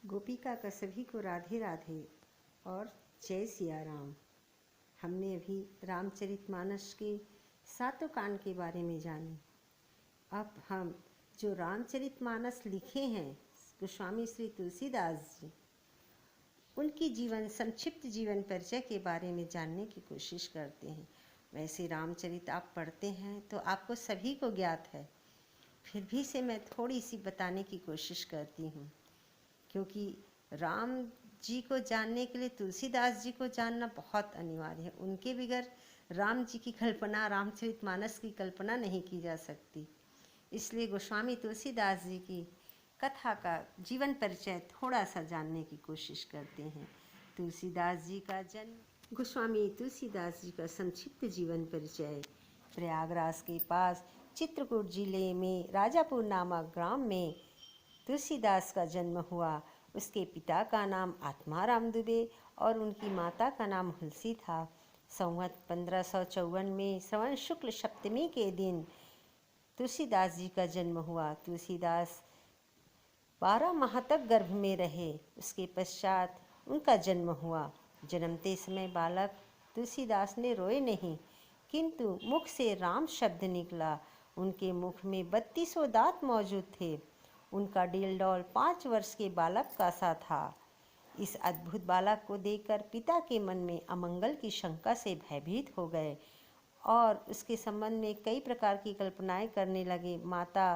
गोपिका का सभी को राधे राधे और जय सिया राम। हमने अभी रामचरितमानस के सातों कांड के बारे में जाने। अब हम जो रामचरितमानस लिखे हैं गोस्वामी श्री तुलसीदास जी, उनकी संक्षिप्त जीवन परिचय के बारे में जानने की कोशिश करते हैं। वैसे रामचरित आप पढ़ते हैं तो आपको सभी को ज्ञात है, फिर भी से मैं थोड़ी सी बताने की कोशिश करती हूँ, क्योंकि राम जी को जानने के लिए तुलसीदास जी को जानना बहुत अनिवार्य है। उनके बगैर राम जी की कल्पना, रामचरितमानस की कल्पना नहीं की जा सकती। इसलिए गोस्वामी तुलसीदास जी की कथा का जीवन परिचय थोड़ा सा जानने की कोशिश करते हैं। तुलसीदास जी का जन्म। गोस्वामी तुलसीदास जी का संक्षिप्त जीवन परिचय। प्रयागराज के पास चित्रकूट जिले में राजापुर नामक ग्राम में तुलसीदास का जन्म हुआ। उसके पिता का नाम आत्माराम दुबे और उनकी माता का नाम हुलसी था। संवत 1554 में श्रवण शुक्ल सप्तमी के दिन तुलसीदास जी का जन्म हुआ। तुलसीदास 12 माह तक गर्भ में रहे। उसके पश्चात उनका जन्म हुआ। जन्मते समय बालक तुलसीदास ने रोए नहीं, किंतु मुख से राम शब्द निकला। उनके मुख में 32 दांत मौजूद थे। उनका डील डौल 5 वर्ष के बालक का सा था। इस अद्भुत बालक को देखकर पिता के मन में अमंगल की शंका से भयभीत हो गए और उसके संबंध में कई प्रकार की कल्पनाएं करने लगे। माता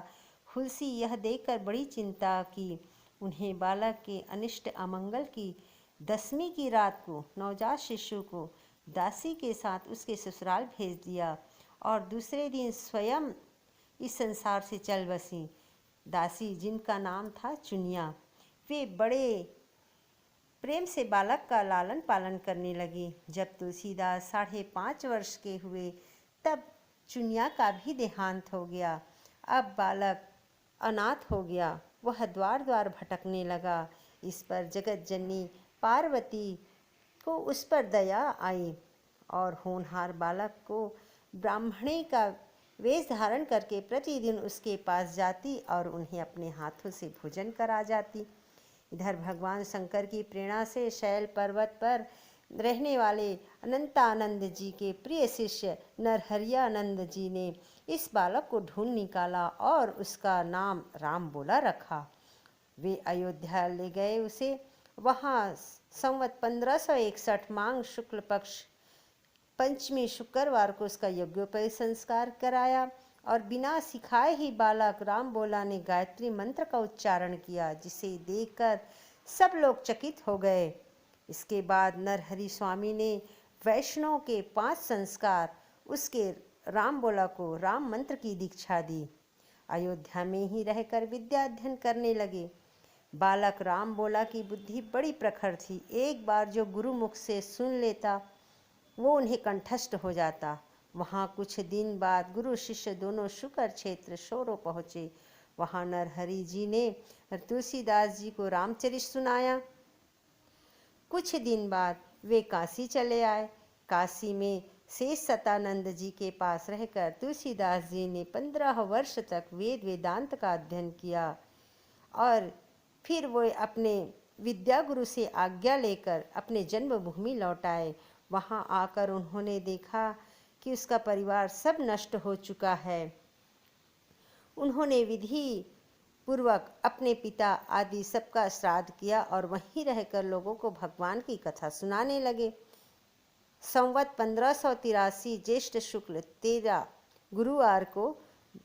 हुलसी यह देखकर बड़ी चिंता की। उन्हें बालक के अनिष्ट अमंगल की 10वीं की रात को नवजात शिशु को दासी के साथ उसके ससुराल भेज दिया और दूसरे दिन स्वयं इस संसार से चल बसी। दासी, जिनका नाम था चुनिया, वे बड़े प्रेम से बालक का लालन पालन करने लगी। जब तुलसीदास 5.5 वर्ष के हुए तब चुनिया का भी देहांत हो गया। अब बालक अनाथ हो गया। वह द्वार द्वार भटकने लगा। इस पर जगत जननी पार्वती को उस पर दया आई और होनहार बालक को ब्राह्मणी का वेश धारण करके प्रतिदिन उसके पास जाती और उन्हें अपने हाथों से भोजन करा जाती। इधर भगवान शंकर की प्रेरणा से शैल पर्वत पर रहने वाले अनंतानंद जी के प्रिय शिष्य नरहरियानंद जी ने इस बालक को ढूंढ निकाला और उसका नाम राम बोला रखा। वे अयोध्या ले गए उसे। वहाँ संवत 1561 माघ शुक्ल पक्ष पंचमी शुक्रवार को उसका यज्ञोपवीत संस्कार कराया और बिना सिखाए ही बालक राम बोला ने गायत्री मंत्र का उच्चारण किया, जिसे देखकर सब लोग चकित हो गए। इसके बाद नरहरि स्वामी ने वैष्णव के 5 संस्कार उसके राम बोला को राम मंत्र की दीक्षा दी। अयोध्या में ही रहकर विद्या अध्ययन करने लगे। बालक राम बोला की बुद्धि बड़ी प्रखर थी। एक बार जो गुरु मुख से सुन लेता वो उन्हें कंठस्थ हो जाता। वहाँ कुछ दिन बाद गुरु शिष्य दोनों शुकर क्षेत्र शोरो पहुँचे। वहाँ नरहरि जी ने तुलसीदास जी को रामचरित सुनाया। कुछ दिन बाद वे काशी चले आए। काशी में शेष सतानंद जी के पास रहकर तुलसीदास जी ने 15 वर्ष तक वेद वेदांत का अध्ययन किया और फिर वो अपने विद्या गुरु से आज्ञा लेकर अपने जन्मभूमि लौट आए। वहाँ आकर उन्होंने देखा कि उसका परिवार सब नष्ट हो चुका है। उन्होंने विधि पूर्वक अपने पिता आदि सबका श्राद्ध किया और वहीं रहकर लोगों को भगवान की कथा सुनाने लगे। संवत 1583 ज्येष्ठ शुक्ल 13 गुरुवार को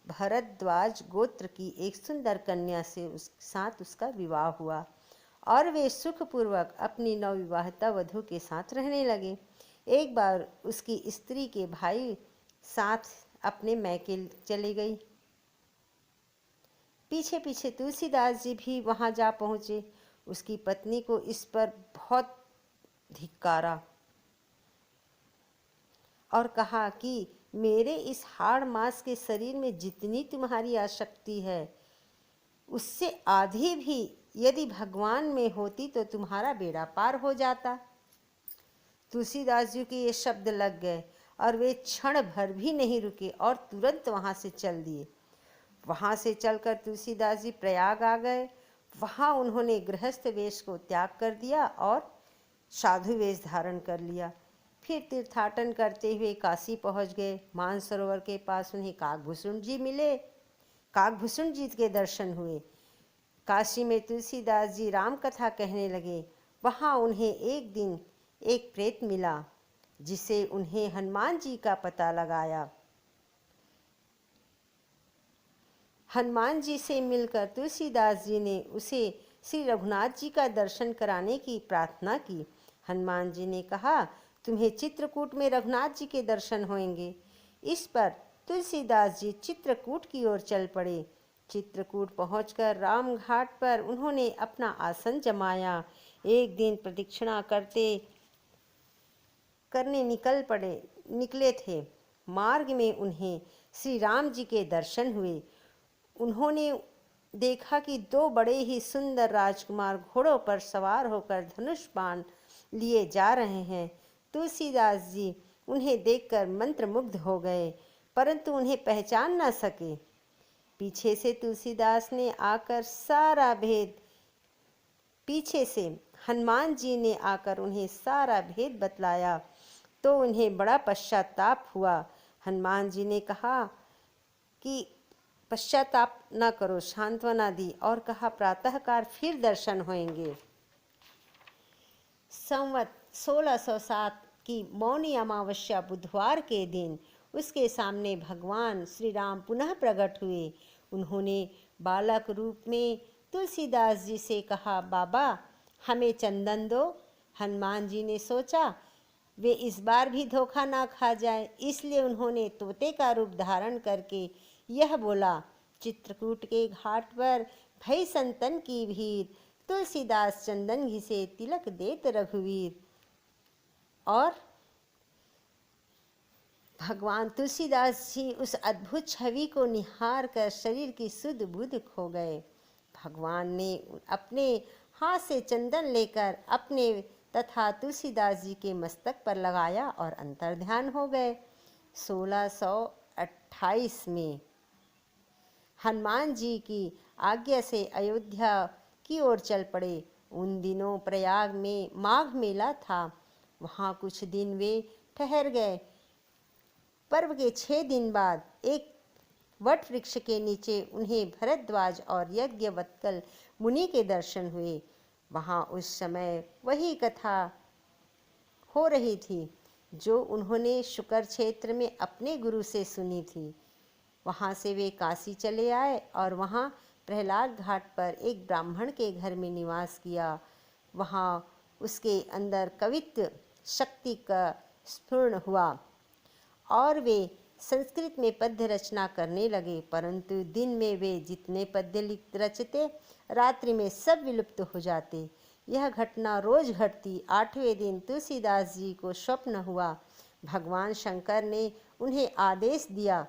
भरद्वाज गोत्र की एक सुंदर कन्या से साथ उसका विवाह हुआ और वे सुखपूर्वक अपनी नवविवाहिता वधू के साथ रहने लगे। एक बार उसकी स्त्री के भाई साथ अपने मैके चले गई। पीछे पीछे तुलसीदास जी भी वहां जा पहुंचे। उसकी पत्नी को इस पर बहुत धिक्कारा और कहा कि मेरे इस हाड़ मांस के शरीर में जितनी तुम्हारी आसक्ति है उससे आधी भी यदि भगवान में होती तो तुम्हारा बेड़ा पार हो जाता। तुलसीदास जी के ये शब्द लग गए और वे क्षण भर भी नहीं रुके और तुरंत वहाँ से चल दिए। वहाँ से चलकर तुलसीदास जी प्रयाग आ गए। वहाँ उन्होंने गृहस्थ वेश को त्याग कर दिया और साधु वेश धारण कर लिया। फिर तीर्थाटन करते हुए काशी पहुँच गए। मानसरोवर के पास उन्हें काकभूषण जी मिले। काकभूषण जी के दर्शन हुए। काशी में तुलसीदास जी राम कथा कहने लगे। वहाँ उन्हें एक दिन एक प्रेत मिला, जिसे उन्हें हनुमान जी का पता लगाया। हनुमान जी से मिलकर तुलसीदास जी ने उसे श्री रघुनाथ जी का दर्शन कराने की प्रार्थना की। हनुमान जी ने कहा, तुम्हें चित्रकूट में रघुनाथ जी के दर्शन होंगे। इस पर तुलसीदास जी चित्रकूट की ओर चल पड़े। चित्रकूट पहुंचकर राम घाट पर उन्होंने अपना आसन जमाया। एक दिन प्रदक्षिणा करने निकले थे। मार्ग में उन्हें श्री राम जी के दर्शन हुए। उन्होंने देखा कि दो बड़े ही सुंदर राजकुमार घोड़ों पर सवार होकर धनुष बाण लिए जा रहे हैं। तुलसीदास जी उन्हें देखकर मंत्रमुग्ध हो गए, परंतु उन्हें पहचान न सके। पीछे से तुलसीदास ने आकर सारा भेद पीछे से हनुमान जी ने आकर उन्हें सारा भेद बतलाया तो उन्हें बड़ा पश्चाताप हुआ। हनुमान जी ने कहा कि पश्चाताप न करो, सांत्वना दी और कहा, प्रातःकाल फिर दर्शन होंगे। संवत 1607 की मौनी अमावस्या बुधवार के दिन उसके सामने भगवान श्री राम पुनः प्रकट हुए। उन्होंने बालक रूप में तुलसीदास जी से कहा, बाबा हमें चंदन दो। हनुमान जी ने सोचा वे इस बार भी धोखा ना खा जाए, इसलिए उन्होंने तोते का रूप धारण करके यह बोला। चित्रकूट के घाट पर भई संतन की भीड़, तुलसीदास चंदन घी से तिलक देत रघुवीर। और भगवान तुलसीदास जी उस अद्भुत छवि को निहार कर शरीर की सुध बुध खो गए। भगवान ने अपने हाथ से चंदन लेकर अपने तथा तुलसीदास जी के मस्तक पर लगाया और अंतर्ध्यान हो गए। 1628 में हनुमान जी की आज्ञा से अयोध्या की ओर चल पड़े। उन दिनों प्रयाग में माघ मेला था। वहाँ कुछ दिन वे ठहर गए। पर्व के 6 दिन बाद एक वट वृक्ष के नीचे उन्हें भरद्वाज और यज्ञवत्कल मुनि के दर्शन हुए। वहाँ उस समय वही कथा हो रही थी जो उन्होंने शुकर क्षेत्र में अपने गुरु से सुनी थी। वहाँ से वे काशी चले आए और वहाँ प्रहलाद घाट पर एक ब्राह्मण के घर में निवास किया। वहाँ उसके अंदर कवित्व शक्ति का स्फुरण हुआ और वे संस्कृत में पद्य रचना करने लगे, परंतु दिन में वे जितने पद्य रचते रात्रि में सब विलुप्त हो जाते। यह घटना रोज घटती। 8वें दिन तुलसीदास जी को स्वप्न हुआ। भगवान शंकर ने उन्हें आदेश दिया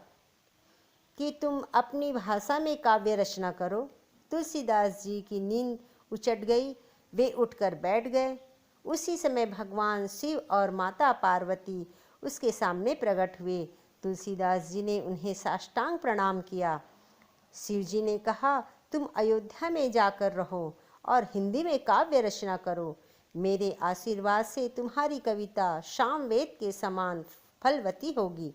कि तुम अपनी भाषा में काव्य रचना करो। तुलसीदास जी की नींद उचट गई। वे उठकर बैठ गए। उसी समय भगवान शिव और माता पार्वती उसके सामने प्रकट हुए। तुलसीदास जी ने उन्हें साष्टांग प्रणाम किया। शिव जी ने कहा, तुम अयोध्या में जाकर रहो और हिंदी में काव्य रचना करो। मेरे आशीर्वाद से तुम्हारी कविता सामवेद के समान फलवती होगी।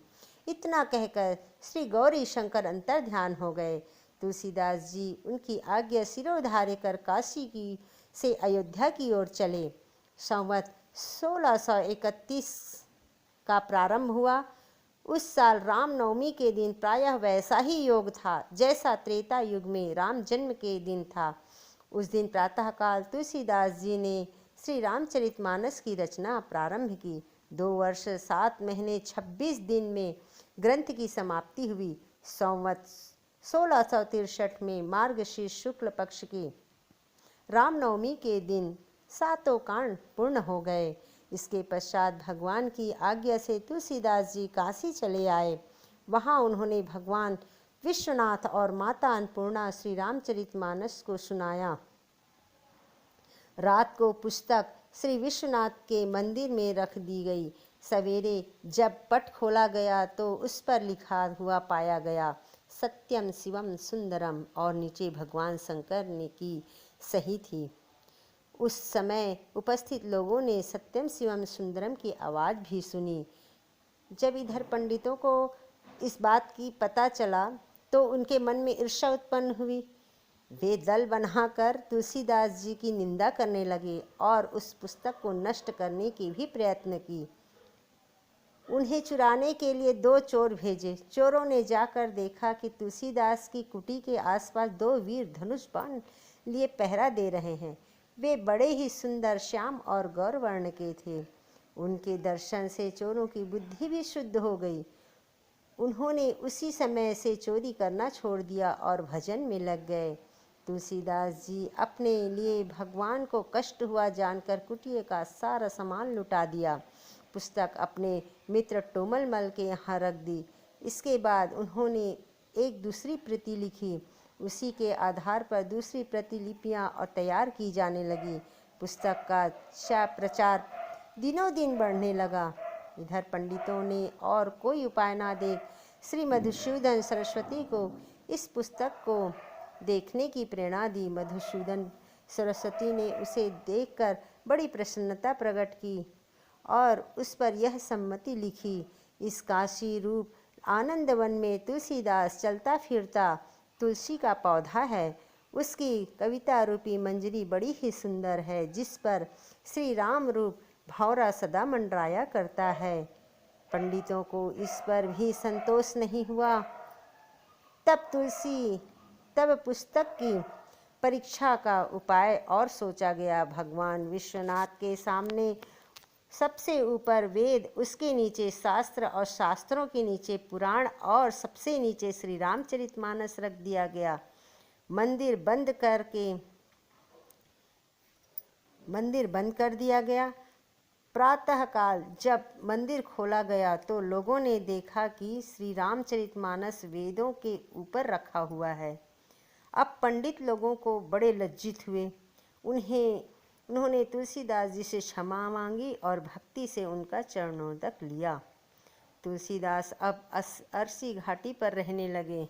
इतना कहकर श्री गौरी शंकर अंतर्ध्यान हो गए। तुलसीदास जी उनकी आज्ञा सिरोधार्य कर काशी की से अयोध्या की ओर चले। संवत 1631 का प्रारंभ हुआ। उस साल रामनवमी के दिन प्रायः वैसा ही योग था जैसा त्रेता युग में राम जन्म के दिन था। उस दिन प्रातःकाल तुलसीदास जी ने श्री रामचरितमानस की रचना प्रारंभ की। 2 वर्ष 7 महीने 26 दिन में ग्रंथ की समाप्ति हुई। संवत 1663 में मार्गशीर्ष शुक्ल पक्ष की रामनवमी के दिन 7 कांड पूर्ण हो गए। इसके पश्चात भगवान की आज्ञा से तुलसीदास जी काशी चले आए। वहाँ उन्होंने भगवान विश्वनाथ और माता अन्नपूर्णा श्री रामचरितमानस को सुनाया। रात को पुस्तक श्री विश्वनाथ के मंदिर में रख दी गई। सवेरे जब पट खोला गया तो उस पर लिखा हुआ पाया गया, सत्यम शिवम सुंदरम, और नीचे भगवान शंकर ने की सही थी। उस समय उपस्थित लोगों ने सत्यम शिवम सुंदरम की आवाज़ भी सुनी। जब इधर पंडितों को इस बात की पता चला तो उनके मन में ईर्ष्या उत्पन्न हुई। वे दल बनाकर तुलसीदास जी की निंदा करने लगे और उस पुस्तक को नष्ट करने की भी प्रयत्न की। उन्हें चुराने के लिए 2 चोर भेजे। चोरों ने जाकर देखा कि तुलसीदास की कुटी के आसपास 2 वीर धनुष बाण लिए पहरा दे रहे हैं। वे बड़े ही सुंदर, श्याम और गौरवर्ण के थे। उनके दर्शन से चोरों की बुद्धि भी शुद्ध हो गई। उन्होंने उसी समय से चोरी करना छोड़ दिया और भजन में लग गए। तुलसीदास जी अपने लिए भगवान को कष्ट हुआ जानकर कुटिया का सारा सामान लुटा दिया। पुस्तक अपने मित्र टोमलमल के यहाँ रख दी। इसके बाद उन्होंने एक दूसरी प्रति लिखी। उसी के आधार पर दूसरी प्रतिलिपियाँ और तैयार की जाने लगी। पुस्तक का प्रचार दिनों दिन बढ़ने लगा। इधर पंडितों ने और कोई उपाय ना देख श्री मधुसूदन सरस्वती को इस पुस्तक को देखने की प्रेरणा दी। मधुसूदन सरस्वती ने उसे देखकर बड़ी प्रसन्नता प्रकट की और उस पर यह सम्मति लिखी। इस काशी रूप आनंद वन में तुलसीदास चलता फिरता तुलसी का पौधा है। उसकी कविता रूपी मंजरी बड़ी ही सुंदर है, जिस पर श्री राम रूप भौरा सदा मंडराया करता है। पंडितों को इस पर भी संतोष नहीं हुआ। तब पुस्तक की परीक्षा का उपाय और सोचा गया। भगवान विश्वनाथ के सामने सबसे ऊपर वेद, उसके नीचे शास्त्र और शास्त्रों के नीचे पुराण और सबसे नीचे श्री रामचरितमानस रख दिया गया। मंदिर बंद कर दिया गया। प्रातःकाल जब मंदिर खोला गया तो लोगों ने देखा कि श्री रामचरितमानस वेदों के ऊपर रखा हुआ है। अब पंडित लोगों को बड़े लज्जित हुए। उन्होंने तुलसीदास जी से क्षमा मांगी और भक्ति से उनका चरणोदक लिया। तुलसीदास अब अरसी घाटी पर रहने लगे।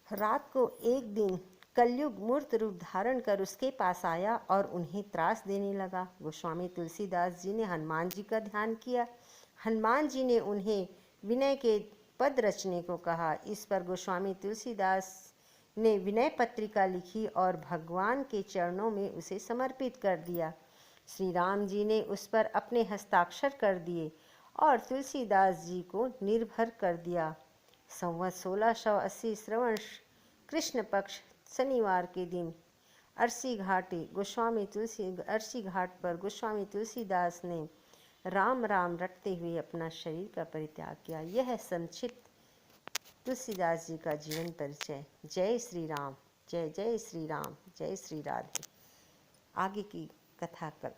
रात को एक दिन कलयुग मूर्त रूप धारण कर उसके पास आया और उन्हें त्रास देने लगा। गोस्वामी तुलसीदास जी ने हनुमान जी का ध्यान किया। हनुमान जी ने उन्हें विनय के पद रचने को कहा। इस पर गोस्वामी तुलसीदास ने विनय पत्रिका लिखी और भगवान के चरणों में उसे समर्पित कर दिया। श्री राम जी ने उस पर अपने हस्ताक्षर कर दिए और तुलसीदास जी को निर्भर कर दिया। संवत 1680 श्रवण कृष्ण पक्ष शनिवार के दिन अरसी घाट पर गोस्वामी तुलसीदास ने राम राम रटते हुए अपना शरीर का परित्याग किया। यह संक्षिप्त तुलसीदास जी का जीवन परिचय। जय श्री राम, जय जय श्री राम, जय श्री राधे। आगे की कथा कर